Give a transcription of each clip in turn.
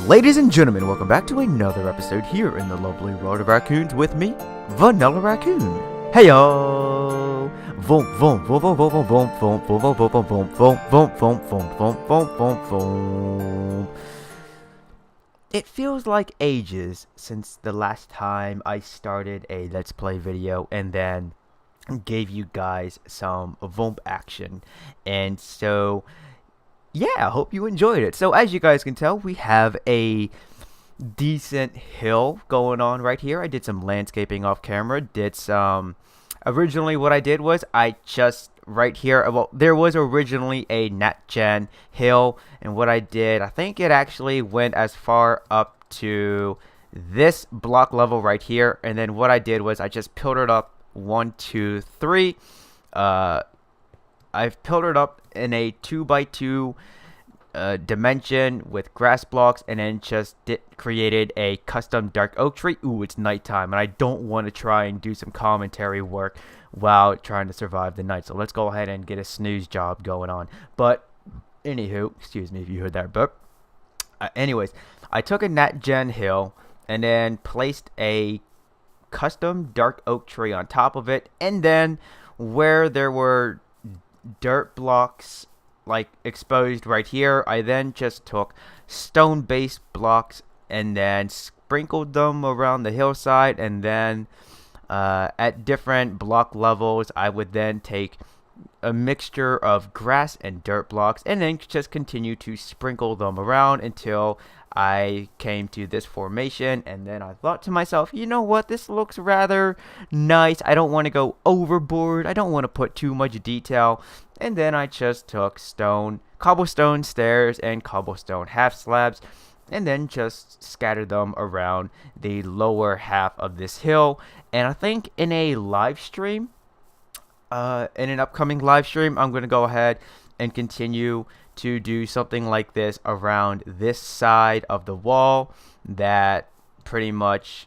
Ladies and gentlemen, welcome back to another episode here in the lovely World of Raccoons with me, Vanillaraccoon. Hey yo! Vom vom vom vom vom vom vom vom vom vom vom vom vom vom vom vom vom. It feels like ages since the last time I started a Let's Play video and then gave you guys some Vomp action. And so yeah, I hope you enjoyed it. So as you guys can tell, we have a decent hill going on right here. I did some landscaping off camera. Originally what I did was I just right here, well, there was originally a NatGen hill, and what I did, I think it actually went as far up to this block level right here, and then what I did was I just pillared up 1, 2, 3. I've pillared up in a 2x2 dimension with grass blocks, and then just created a custom dark oak tree. Ooh, it's nighttime, and I don't want to try and do some commentary work while trying to survive the night. So let's go ahead and get a snooze job going on. But anywho, excuse me if you heard that burp. Anyways, I took a NatGen hill and then placed a custom dark oak tree on top of it, and then where there were dirt blocks like exposed right here, I then just took stone based blocks and then sprinkled them around the hillside, and then at different block levels I would then take a mixture of grass and dirt blocks and then just continue to sprinkle them around until I came to this formation. And then I thought to myself, you know what, this looks rather nice. I don't want to go overboard. I don't want to put too much detail. And then I just took cobblestone stairs and cobblestone half slabs, and then just scattered them around the lower half of this hill. And I think in a live stream, in an upcoming live stream, I'm going to go ahead and continue to do something like this around this side of the wall that pretty much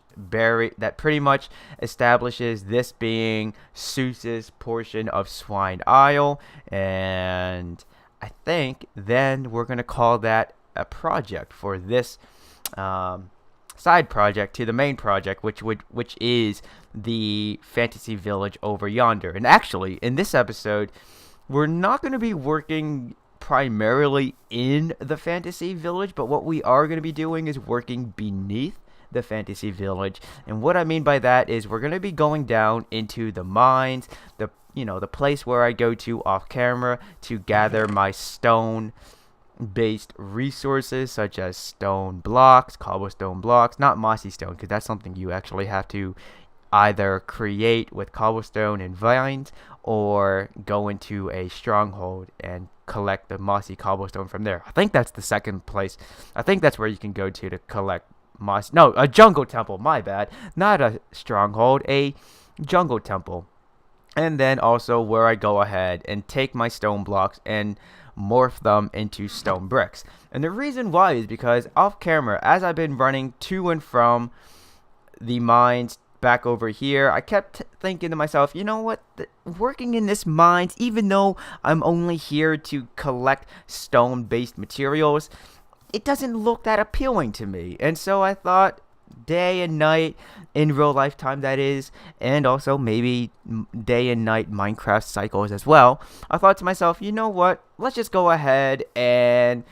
establishes this being Seuss's portion of Swine Isle. And I think then we're gonna call that a project for this side project to the main project, which is the fantasy village over yonder. And actually, in this episode, we're not going to be working primarily in the fantasy village, but what we are going to be doing is working beneath the fantasy village. And what I mean by that is we're going to be going down into the mines, the place where I go to off camera to gather my stone based resources, such as stone blocks, cobblestone blocks, not mossy stone, because that's something you actually have to either create with cobblestone and vines or go into a stronghold and collect the mossy cobblestone from there. I think that's the second place. I think that's where you can go to collect moss. No, a jungle temple, my bad. Not a stronghold, a jungle temple. And then also where I go ahead and take my stone blocks and morph them into stone bricks. And the reason why is because off camera, as I've been running to and from the mines back over here, I kept thinking to myself, you know what, working in this mines, even though I'm only here to collect stone based materials, it doesn't look that appealing to me. And so I thought, day and night in real life time, that is, and also maybe day and night Minecraft cycles as well, I thought to myself, you know what, let's just go ahead and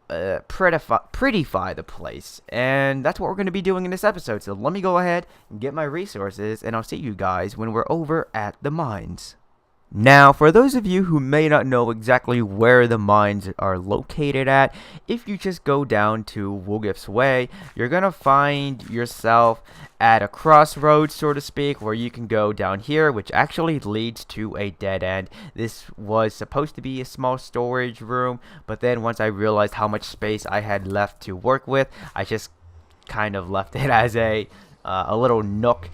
prettify the place. And that's what we're going to be doing in this episode. So let me go ahead and get my resources, and I'll see you guys when we're over at the mines. Now, for those of you who may not know exactly where the mines are located at, if you just go down to Woolgif's Way, you're going to find yourself at a crossroads, so to speak, where you can go down here, which actually leads to a dead end. This was supposed to be a small storage room, but then once I realized how much space I had left to work with, I just kind of left it as a little nook,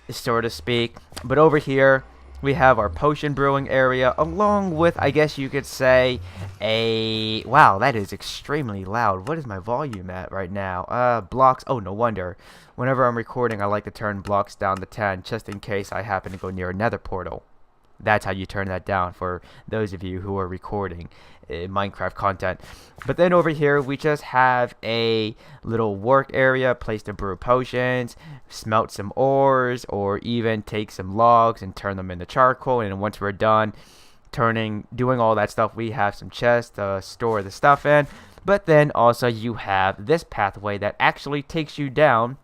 so to speak. But over here, we have our potion brewing area, along with, I guess you could say, wow, that is extremely loud. What is my volume at right now? Blocks. Oh, no wonder. Whenever I'm recording, I like to turn blocks down to 10, just in case I happen to go near a nether portal. That's how you turn that down for those of you who are recording Minecraft content. But then over here we just have a little work area, place to brew potions, smelt some ores, or even take some logs and turn them into charcoal. And once we're done doing all that stuff, we have some chests to store the stuff in. But then also you have this pathway that actually takes you down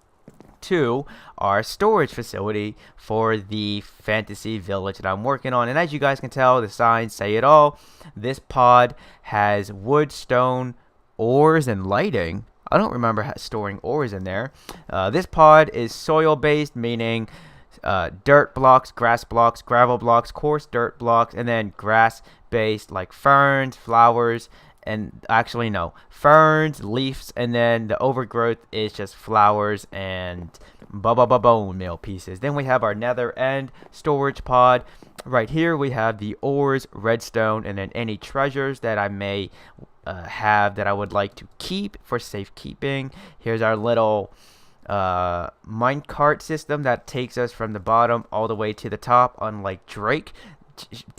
to our storage facility for the fantasy village that I'm working on. And as you guys can tell, the signs say it all. This pod has wood, stone, ores, and lighting. I don't remember storing ores in there. This pod is soil based, meaning dirt blocks, grass blocks, gravel blocks, coarse dirt blocks, and then grass based like ferns, flowers, and actually no, ferns, leaves, and then the overgrowth is just flowers and bone meal pieces. Then we have our nether end storage pod. Right here we have the ores, redstone, and then any treasures that I may have that I would like to keep for safekeeping. Here's our little minecart system that takes us from the bottom all the way to the top, unlike Drake.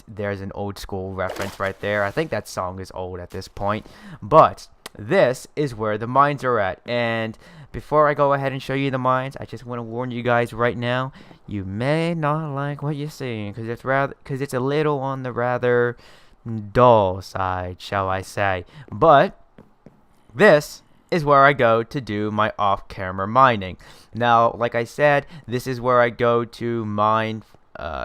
There's an old school reference right there. I think that song is old at this point. But this is where the mines are at. And before I go ahead and show you the mines, I just want to warn you guys right now, you may not like what you're seeing, because it's a little on the rather dull side, shall I say. But this is where I go to do my off-camera mining. Now, like I said, this is where I go to mine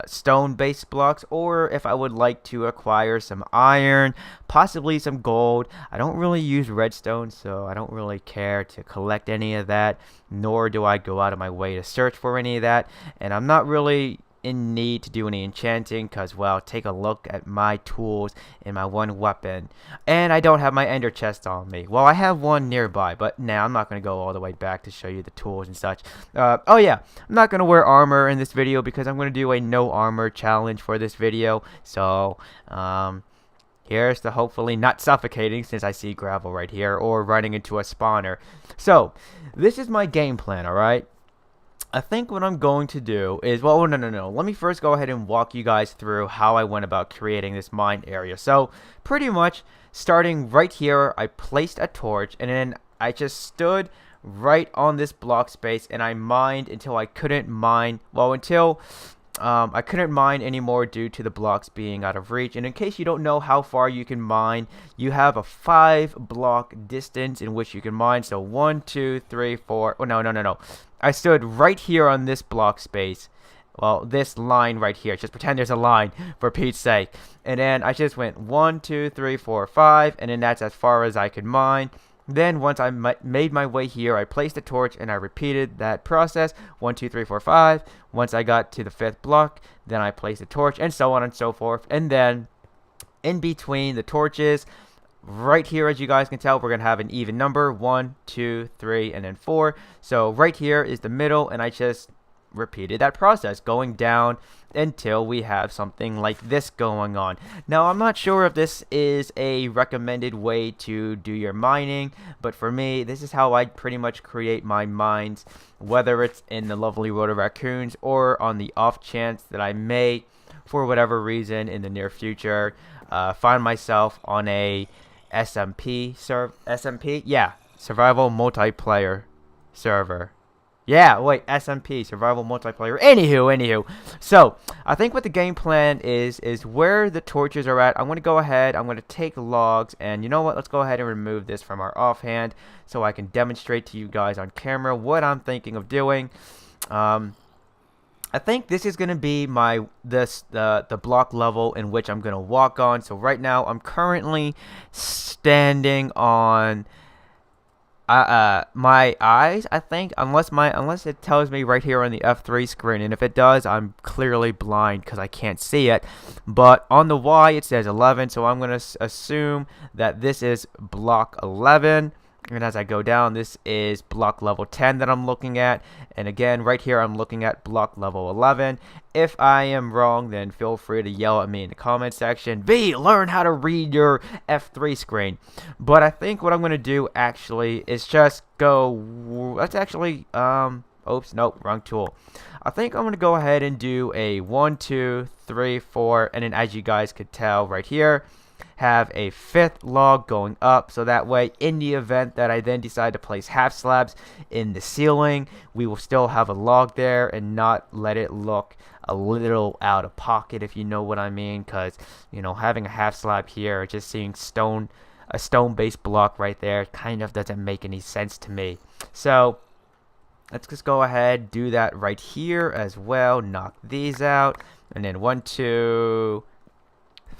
stone-based blocks, or if I would like to acquire some iron, possibly some gold. I don't really use redstone, so I don't really care to collect any of that, nor do I go out of my way to search for any of that. And I'm not really in need to do any enchanting, because, well, take a look at my tools and my one weapon, and I don't have my ender chest on me. Well, I have one nearby, but now I'm not going to go all the way back to show you the tools and such. Oh yeah, I'm not going to wear armor in this video because I'm going to do a no armor challenge for this video. So here's the hopefully not suffocating, since I see gravel right here, or running into a spawner. So this is my game plan, alright? I think what I'm going to do is, well, no. Let me first go ahead and walk you guys through how I went about creating this mine area. So, pretty much, starting right here, I placed a torch, and then I just stood right on this block space, and I mined until I couldn't mine, well, until I couldn't mine anymore due to the blocks being out of reach. And in case you don't know how far you can mine, you have a 5-block distance in which you can mine. So 1, 2, 3, 4. Oh, no. I stood right here on this block space. Well, this line right here. Just pretend there's a line, for Pete's sake. And then I just went 1, 2, 3, 4, 5. And then that's as far as I could mine. Then once I made my way here, I placed a torch and I repeated that process 1, 2, 3, 4, 5. Once I got to the 5th block, then I placed a torch, and so on and so forth. And then in between the torches, right here, as you guys can tell, we're gonna have an even number 1, 2, 3, and then 4. So right here is the middle, and I just repeated that process going down until we have something like this going on. Now, I'm not sure if this is a recommended way to do your mining, but for me, this is how I pretty much create my mines, whether it's in the lovely World of Raccoons or on the off chance that I may, for whatever reason in the near future, find myself on a SMP? Yeah, survival multiplayer server. Yeah, wait, SMP, survival multiplayer. Anywho. So, I think what the game plan is where the torches are at. I'm going to go ahead, I'm going to take logs, and you know what? Let's go ahead and remove this from our offhand so I can demonstrate to you guys on camera what I'm thinking of doing. I think this is going to be the block level in which I'm going to walk on. So right now, I'm currently standing on my eyes, I think, unless it tells me right here on the F3 screen, and if it does, I'm clearly blind because I can't see it. But on the Y it says 11, so I'm gonna assume that this is block 11, And as I go down, this is block level 10 that I'm looking at. And again, right here, I'm looking at block level 11. If I am wrong, then feel free to yell at me in the comment section. V, learn how to read your F3 screen. But I think what I'm going to do actually is just go, let's actually, oops, nope, wrong tool. I think I'm going to go ahead and do a 1, 2, 3, 4, and then as you guys could tell right here, have a 5th log going up, so that way in the event that I then decide to place half slabs in the ceiling, we will still have a log there and not let it look a little out of pocket, if you know what I mean, because you know, having a half slab here, just seeing a stone based block right there kind of doesn't make any sense to me. So let's just go ahead, do that right here as well, knock these out, and then 1, 2,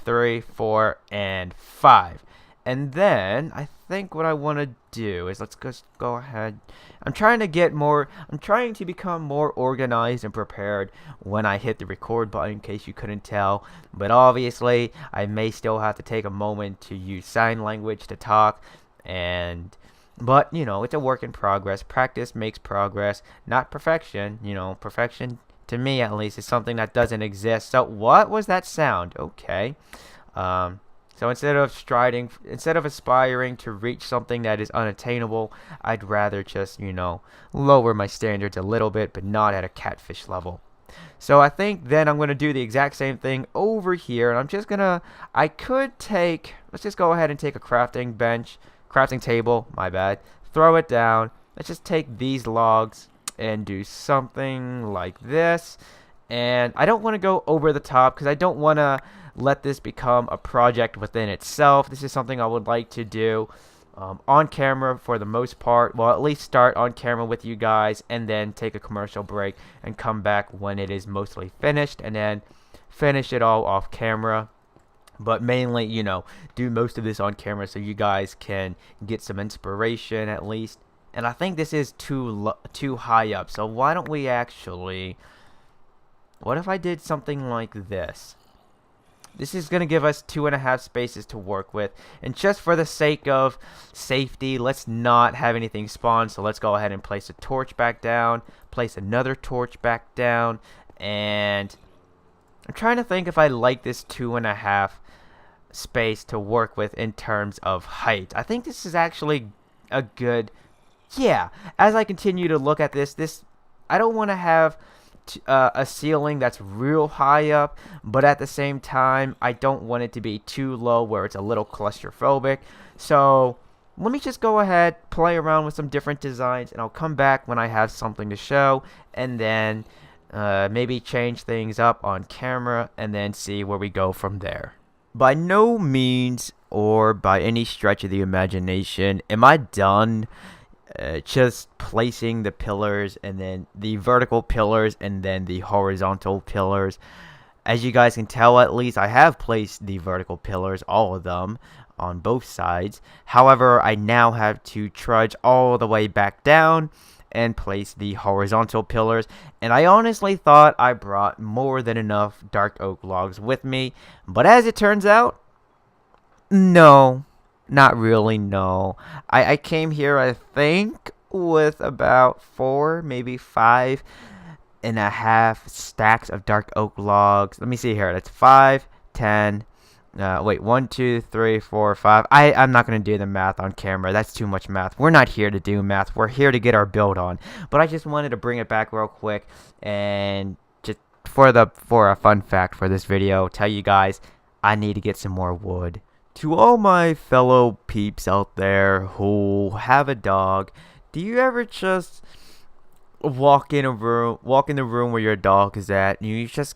3, 4, and 5. And then I think what I want to do is let's just go ahead. I'm trying to become more organized and prepared when I hit the record button, in case you couldn't tell. But obviously, I may still have to take a moment to use sign language to talk, but you know, it's a work in progress. Practice makes progress, not perfection. You know, perfection, to me at least, is something that doesn't exist. So what was that sound? Okay. So instead of aspiring to reach something that is unattainable, I'd rather just, you know, lower my standards a little bit, but not at a catfish level. So I think then I'm going to do the exact same thing over here, and I'm just going to, let's just go ahead and take a crafting table, my bad, throw it down. Let's just take these logs and do something like this. And I don't want to go over the top because I don't want to let this become a project within itself. This is something I would like to do on camera for the most part. Well, at least start on camera with you guys and then take a commercial break and come back when it is mostly finished and then finish it all off camera. But mainly, you know, do most of this on camera so you guys can get some inspiration at least. And I think this is too high up. So why don't we actually... What if I did something like this? This is going to give us 2.5 spaces to work with. And just for the sake of safety, let's not have anything spawn. So let's go ahead and place a torch back down. Place another torch back down. And I'm trying to think if I like this 2.5 space to work with in terms of height. I think this is actually a good... Yeah, as I continue to look at this, I don't want to have... a ceiling that's real high up, but at the same time I don't want it to be too low where it's a little claustrophobic. So let me just go ahead, play around with some different designs, and I'll come back when I have something to show, and then maybe change things up on camera and then see where we go from there. By no means or by any stretch of the imagination am I done just placing the pillars, and then the vertical pillars, and then the horizontal pillars. As you guys can tell, at least I have placed the vertical pillars, all of them, on both sides. However, I now have to trudge all the way back down and place the horizontal pillars. And I honestly thought I brought more than enough dark oak logs with me, but as it turns out, no. Not really, no. I came here, I think, with about 4, maybe 5.5 stacks of dark oak logs. Let me see here. That's 5, 10. Wait, 1, 2, 3, 4, 5. I'm not going to do the math on camera. That's too much math. We're not here to do math. We're here to get our build on. But I just wanted to bring it back real quick and just for a fun fact for this video, tell you guys I need to get some more wood. To all my fellow peeps out there who have a dog, do you ever just walk in the room where your dog is at, and you just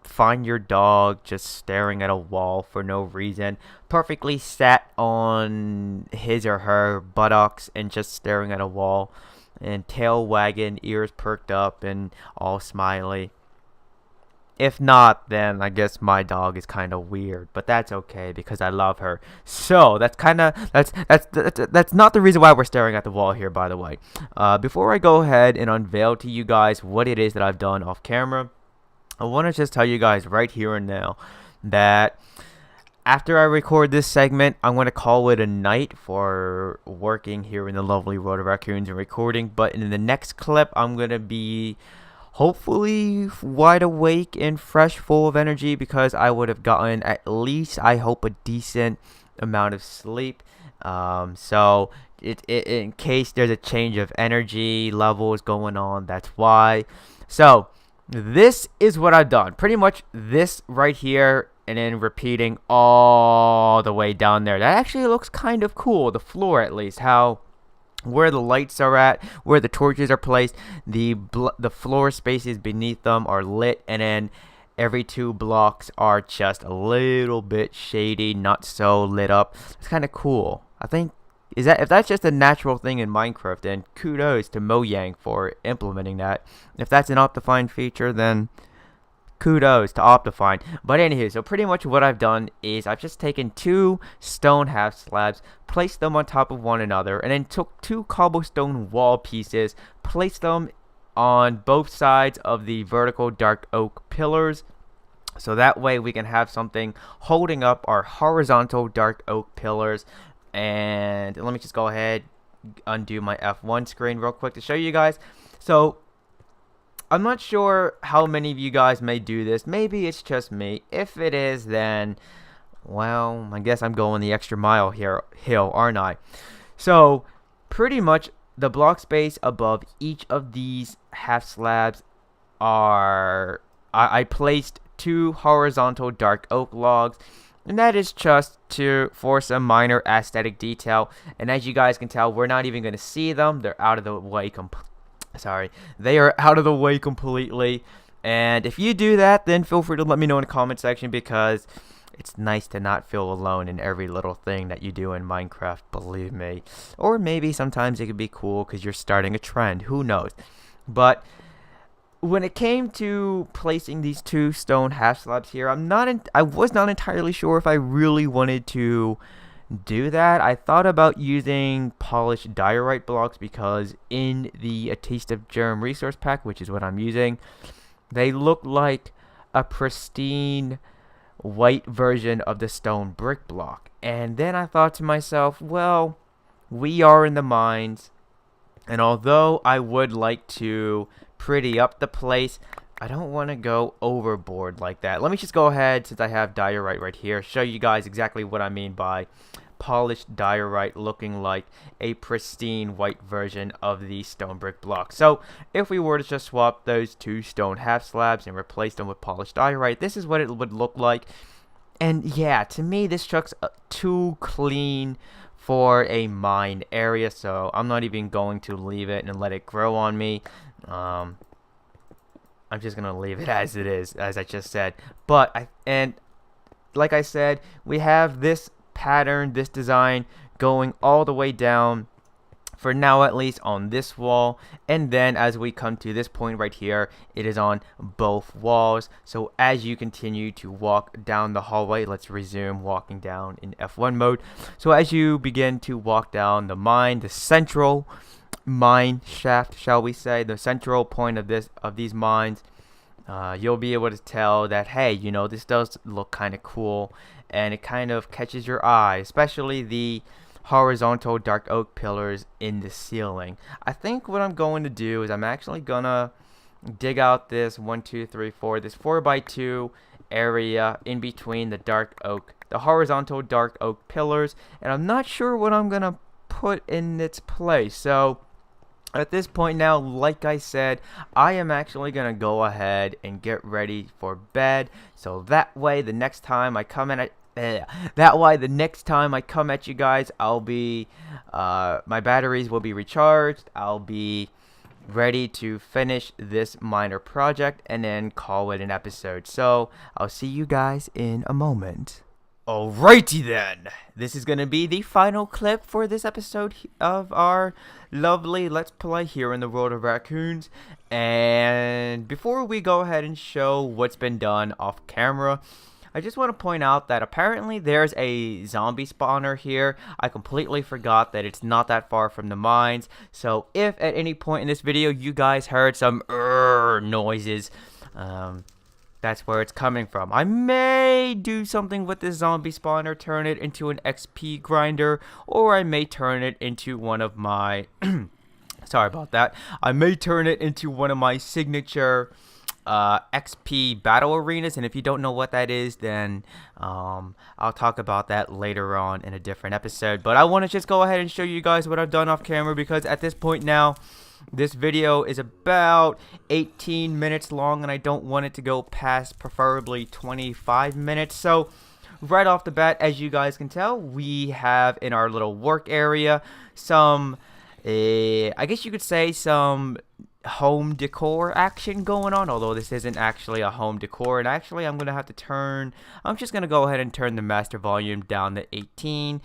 find your dog just staring at a wall for no reason, perfectly sat on his or her buttocks and just staring at a wall, and tail wagging, ears perked up, and all smiley? If not, then I guess my dog is kind of weird, but that's okay because I love her. So that's not the reason why we're staring at the wall here, by the way. Before I go ahead and unveil to you guys what it is that I've done off camera, I want to just tell you guys right here and now that after I record this segment, I'm going to call it a night for working here in the lovely World of Raccoons and recording. But in the next clip, I'm going to be hopefully wide awake and fresh, full of energy, because I would have gotten at least, I hope, a decent amount of sleep. So in case there's a change of energy levels going on, that's why. So this is what I've done. Pretty much this right here, and then repeating all the way down there. That actually looks kind of cool. The floor, at least, how where the lights are at, where the torches are placed, the floor spaces beneath them are lit, and then every 2 blocks are just a little bit shady, not so lit up. It's kind of cool. I think if that's just a natural thing in Minecraft, then kudos to Mojang for implementing that. If that's an Optifine feature, then kudos to Optifine. But anywho, so pretty much what I've done is I've just taken 2 stone half slabs, placed them on top of one another, and then took 2 cobblestone wall pieces, placed them on both sides of the vertical dark oak pillars, so that way we can have something holding up our horizontal dark oak pillars. And let me just go ahead, undo my F1 screen real quick to show you guys. So I'm not sure how many of you guys may do this. Maybe it's just me. If it is, then, well, I guess I'm going the extra mile here, aren't I? So pretty much the block space above each of these half slabs are, I placed 2 horizontal dark oak logs, and that is just for some minor aesthetic detail. And as you guys can tell, we're not even going to see them. They're out of the way they are out of the way completely. And if you do that, then feel free to let me know in the comment section, because it's nice to not feel alone in every little thing that you do in Minecraft, believe me. Or maybe sometimes it could be cool because you're starting a trend, who knows. But when it came to placing these 2 stone half slabs here, I was not entirely sure if I really wanted to do that. I thought about using polished diorite blocks, because in the A Taste of Jerm resource pack, which is what I'm using, they look like a pristine white version of the stone brick block. And then I thought to myself, well, we are in the mines, and although I would like to pretty up the place, I don't want to go overboard like that. Let me just go ahead, since I have diorite right here, show you guys exactly what I mean by polished diorite looking like a pristine white version of the stone brick block. So if we were to just swap those 2 stone half slabs and replace them with polished diorite, this is what it would look like. And yeah, to me this looks too clean for a mine area, so I'm not even going to leave it and let it grow on me. I'm just gonna leave it as it is, as I just said. But like I said, we have this pattern, this design going all the way down, for now at least, on this wall. And then as we come to this point right here, it is on both walls. So as you continue to walk down the hallway, let's resume walking down in F1 mode. So as you begin to walk down the central mine shaft, shall we say, the central point of these mines, you'll be able to tell that, hey, you know, this does look kind of cool, and it kind of catches your eye, especially the horizontal dark oak pillars in the ceiling. I think what I'm going to do is I'm actually gonna dig out this 1, 2, 3, 4, this 4x2 area in between the horizontal dark oak pillars, and I'm not sure what I'm gonna put in its place. So at this point now, like I said, I am actually going to go ahead and get ready for bed, so that way the next time I come at you guys, I'll be my batteries will be recharged. I'll be ready to finish this minor project and then call it an episode. So I'll see you guys in a moment. Alrighty then, this is going to be the final clip for this episode of our lovely Let's Play here in the World of Raccoons. And before we go ahead and show what's been done off camera, I just want to point out that apparently there's a zombie spawner here. I completely forgot that it's not that far from the mines. So if at any point in this video you guys heard some noises, That's where it's coming from. I may do something with this zombie spawner, turn it into an XP grinder, or I may turn it into one of my sorry about that. I may turn it into one of my signature XP battle arenas, and if you don't know what that is, then I'll talk about that later on in a different episode. But I want to just go ahead and show you guys what I've done off camera, because at this point now, this video is about 18 minutes long, and I don't want it to go past preferably 25 minutes. So right off the bat, as you guys can tell, we have in our little work area some I guess you could say some home decor action going on, although this isn't actually a home decor. And actually I'm just going to go ahead and turn the master volume down to 18.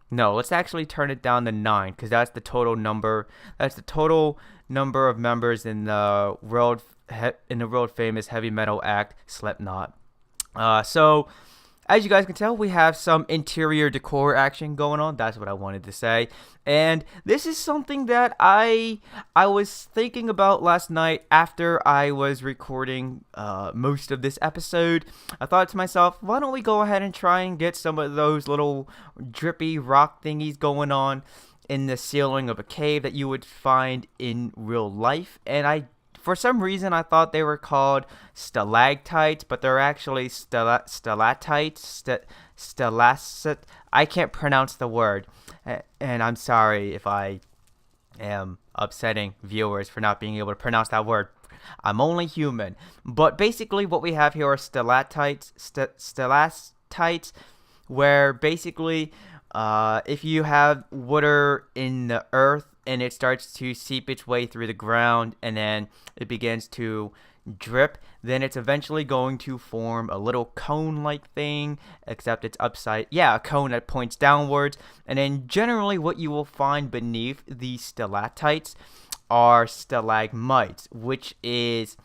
No, let's actually turn it down to 9, because that's the total number. That's the total number of members in the world famous heavy metal act Slipknot. So as you guys can tell, we have some interior decor action going on. That's what I wanted to say. And this is something that I was thinking about last night after I was recording most of this episode. I thought to myself, why don't we go ahead and try and get some of those little drippy rock thingies going on in the ceiling of a cave that you would find in real life. And for some reason, I thought they were called stalactites, but they're actually stalactites. I can't pronounce the word, and I'm sorry if I am upsetting viewers for not being able to pronounce that word. I'm only human. But basically, what we have here are stalactites, where basically, if you have water in the earth, and it starts to seep its way through the ground, and then it begins to drip, then it's eventually going to form a little cone-like thing, except it's a cone that points downwards. And then generally what you will find beneath the stalactites are stalagmites, which is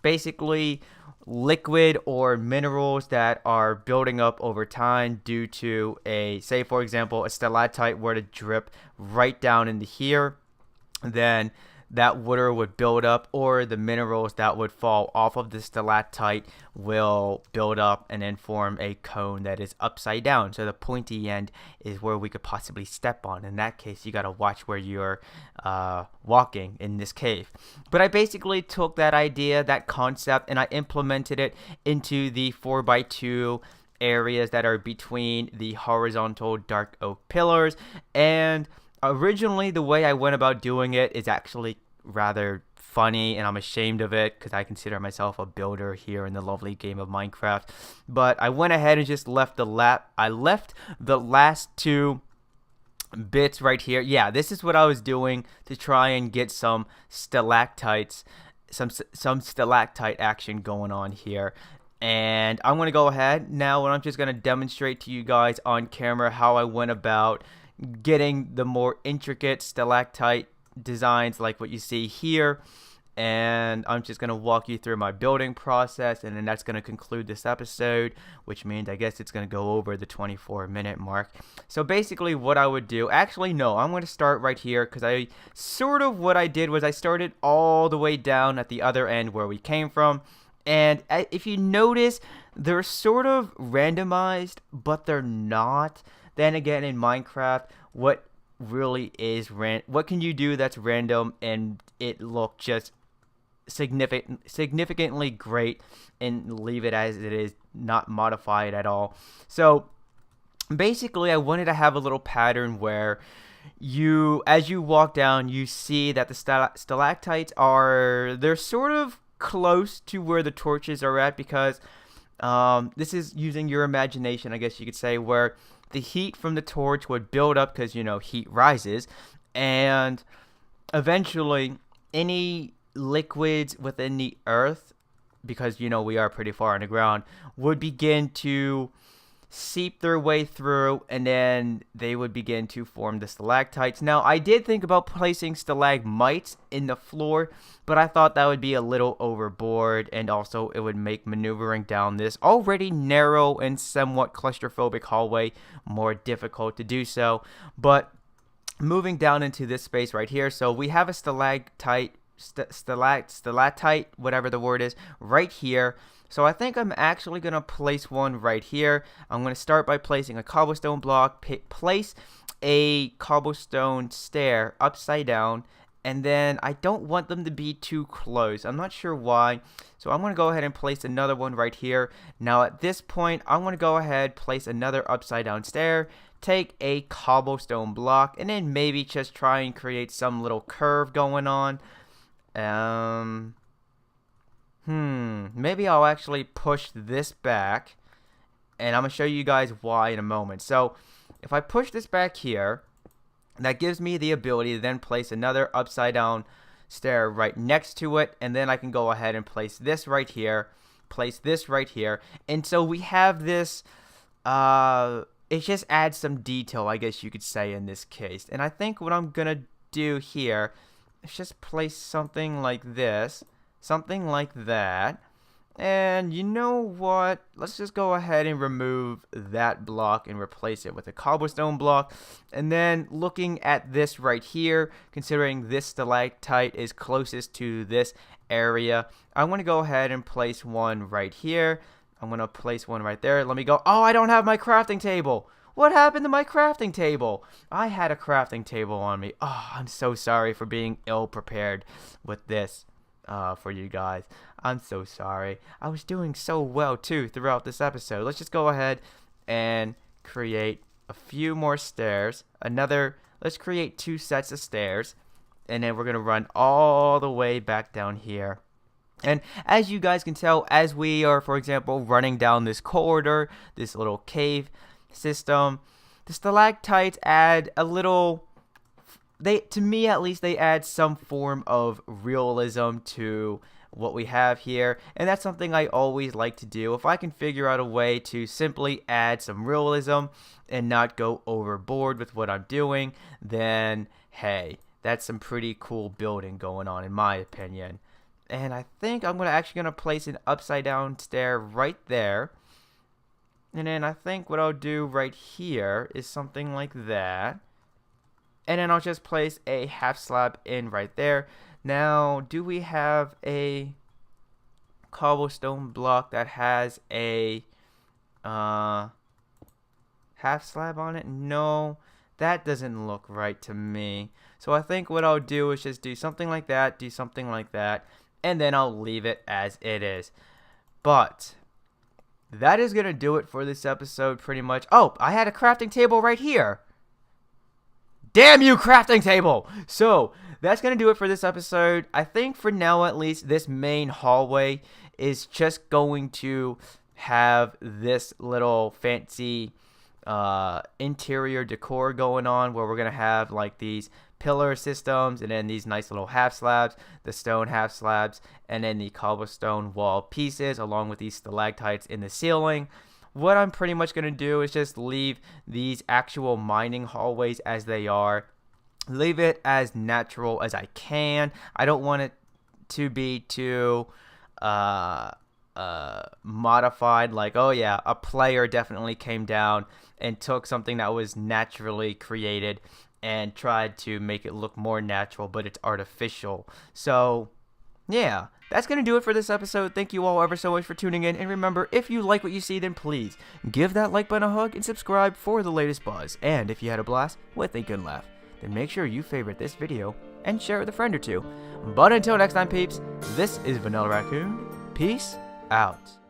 basically liquid or minerals that are building up over time due to say for example, a stalactite were to drip right down into here, then that water would build up, or the minerals that would fall off of the stalactite will build up and then form a cone that is upside down. So the pointy end is where we could possibly step on. In that case, you got to watch where you're walking in this cave. But I basically took that idea, that concept, and I implemented it into the 4x2 areas that are between the horizontal dark oak pillars. And originally, the way I went about doing it is actually rather funny, and I'm ashamed of it because I consider myself a builder here in the lovely game of Minecraft. But I went ahead and just left the last two bits right here. Yeah, this is what I was doing to try and get some stalactites, some stalactite action going on here. And I'm going to go ahead now, and I'm just going to demonstrate to you guys on camera how I went about getting the more intricate stalactite designs like what you see here. And I'm just going to walk you through my building process, and then that's going to conclude this episode, which means I guess it's going to go over the 24-minute mark. So basically what I would do, actually no, I'm going to start right here, because what I did was I started all the way down at the other end where we came from. And if you notice, they're sort of randomized, but they're not. Then again, in Minecraft, what really is what can you do that's random and it look just significantly great and leave it as it is, not modify it at all? So basically, I wanted to have a little pattern where as you walk down, you see that the stalactites they're sort of close to where the torches are at, because this is using your imagination, I guess you could say, where the heat from the torch would build up because, heat rises, and eventually any liquids within the earth, because, we are pretty far underground, would begin to seep their way through, and then they would begin to form the stalactites. Now, I did think about placing stalagmites in the floor, but I thought that would be a little overboard, and also it would make maneuvering down this already narrow and somewhat claustrophobic hallway more difficult to do so. But moving down into this space right here, so we have a stalactite stalactite, whatever the word is, right here. So I think I'm actually going to place one right here. I'm going to start by placing a cobblestone block, place a cobblestone stair upside down, and then I don't want them to be too close. I'm not sure why. So I'm going to go ahead and place another one right here. Now at this point, I'm going to go ahead, place another upside down stair, take a cobblestone block, and then maybe just try and create some little curve going on. Maybe I'll actually push this back, and I'm going to show you guys why in a moment. So if I push this back here, that gives me the ability to then place another upside down stair right next to it, and then I can go ahead and place this right here, place this right here, and so we have this, it just adds some detail, I guess you could say, in this case. And I think what I'm gonna do here is just place something like this, something like that. And you know what? Let's just go ahead and remove that block and replace it with a cobblestone block. And then looking at this right here, considering this stalactite is closest to this area, I'm going to go ahead and place one right here. I'm going to place one right there. Let me go. Oh, I don't have my crafting table. What happened to my crafting table? I had a crafting table on me. Oh, I'm so sorry for being ill prepared with this. For you guys, I'm so sorry. I was doing so well too throughout this episode. Let's just go ahead and create a few more stairs. Let's create 2 sets of stairs, and then we're gonna run all the way back down here. And as you guys can tell, as we are, for example, running down this corridor, this little cave system, the stalactites add a little, to me at least, they add some form of realism to what we have here, and that's something I always like to do. If I can figure out a way to simply add some realism and not go overboard with what I'm doing, then hey, that's some pretty cool building going on in my opinion. And I think I'm actually gonna place an upside down stair right there, and then I think what I'll do right here is something like that. And then I'll just place a half slab in right there. Now, do we have a cobblestone block that has a half slab on it? No, that doesn't look right to me. So I think what I'll do is just do something like that, and then I'll leave it as it is. But that is going to do it for this episode pretty much. Oh, I had a crafting table right here. Damn you, crafting table! So, that's going to do it for this episode. I think for now, at least, this main hallway is just going to have this little fancy interior decor going on, where we're going to have like these pillar systems, and then these nice little half slabs, the stone half slabs, and then the cobblestone wall pieces, along with these stalactites in the ceiling. What I'm pretty much going to do is just leave these actual mining hallways as they are. Leave it as natural as I can. I don't want it to be too modified, like, oh yeah, a player definitely came down and took something that was naturally created and tried to make it look more natural, but it's artificial. So yeah, that's going to do it for this episode. Thank you all ever so much for tuning in. And remember, if you like what you see, then please give that like button a hug and subscribe for the latest buzz. And if you had a blast with a good laugh, then make sure you favorite this video and share it with a friend or two. But until next time, peeps, this is Vanillaraccoon. Peace out.